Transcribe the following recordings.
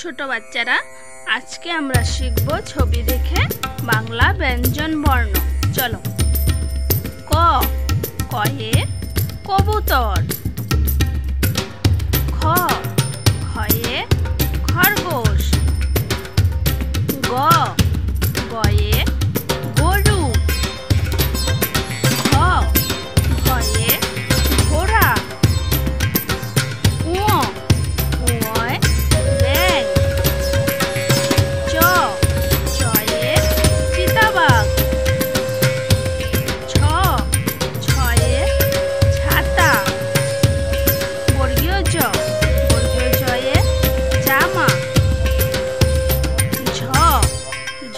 ছোট বাচ্চারা, আজকে আমরা শিখব ছবি দেখে বাংলা ব্যঞ্জন বর্ণ। চলো। ক, কয়ে কবুতর। খ, খয়ে খরগোশ। গ, গয়ে গরু। ঘ, ঘয়ে ঘোড়া। উ, উয় ব্যাঙ। চ, চয়ে চিতাবাঘ। ছ, ছয়ে ছাতা। বর্গীয় জ, বর্গীয় জয়ে জামা। ঝ,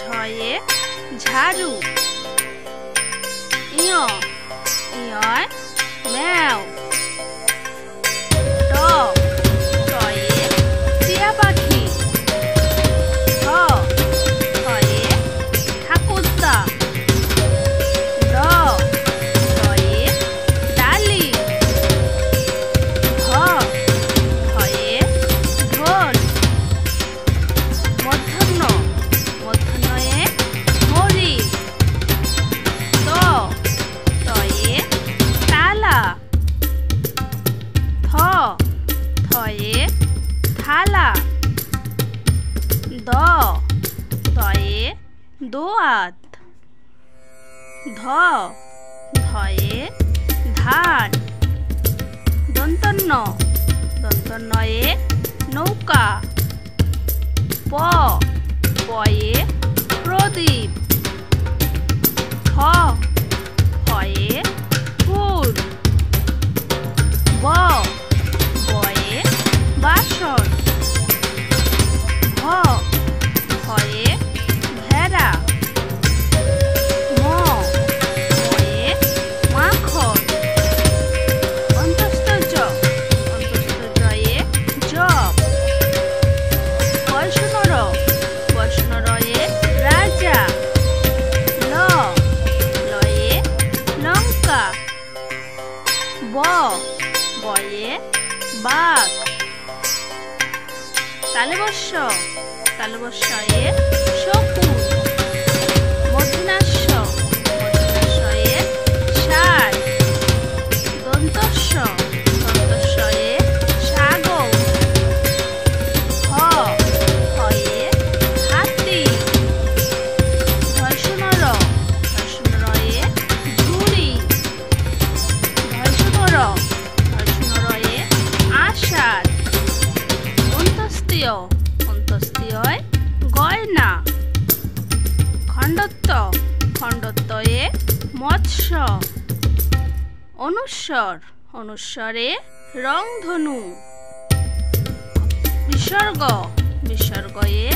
ঝয়ে ঝাড়ু। ইয়, ইয়য় ম্যাও। ট, টয়ে টিয়া পাখি। ঠ, ঠয়ে ঠাকুরদা। ড, ডয়ে ডালি। ঢ, ঢয়ে ঢোল। মূর্ধন্য, মূর্ধন্যয়ে মরি। ত, তয়ে তালা। থ, থয়ে থালা। দ, দয়ে দোয়াত। ধ, ধয়ে ধান। দন্তন্য, দন্তন্যয়ে নৌকা। প, পয়ে প্রদীপ। ফ, ফয়ে ফুল। ব, বয়ে বাসন। ভ, ভয়ে ভেড়া। ম, ময়ে মাখন। অন্তস্থ জ, অন্তস্থ জয়ে জব। বয়সন্য র, বয়সন্য রয়ে রাজা। ল, লয়ে লঙ্কা। ব, বয়ে বাঘ। তালবস্য, তালবস্যয়ে শকুন। মূর্ধন্যাস্য, মূর্ধন্যাস্যয়ে ষাঁড়। দন্তস্য, দন্তস্যয়ে ছাগল। হ, হয়ে হাতি। ধর্ষণ র, ধর্ষণ রয়ে ঝুড়ি। ধর্ষণ র, ধর্ষণ রয়ে আষাঢ়। অন্তস্তীয়, অন্তস্তীয়য় গয়না। খণ্ডত্ব, খণ্ডত্বয়ে মৎস্য। অনুস্বর, অনুস্বরে রংধনু। বিসর্গ, বিসর্গয়ে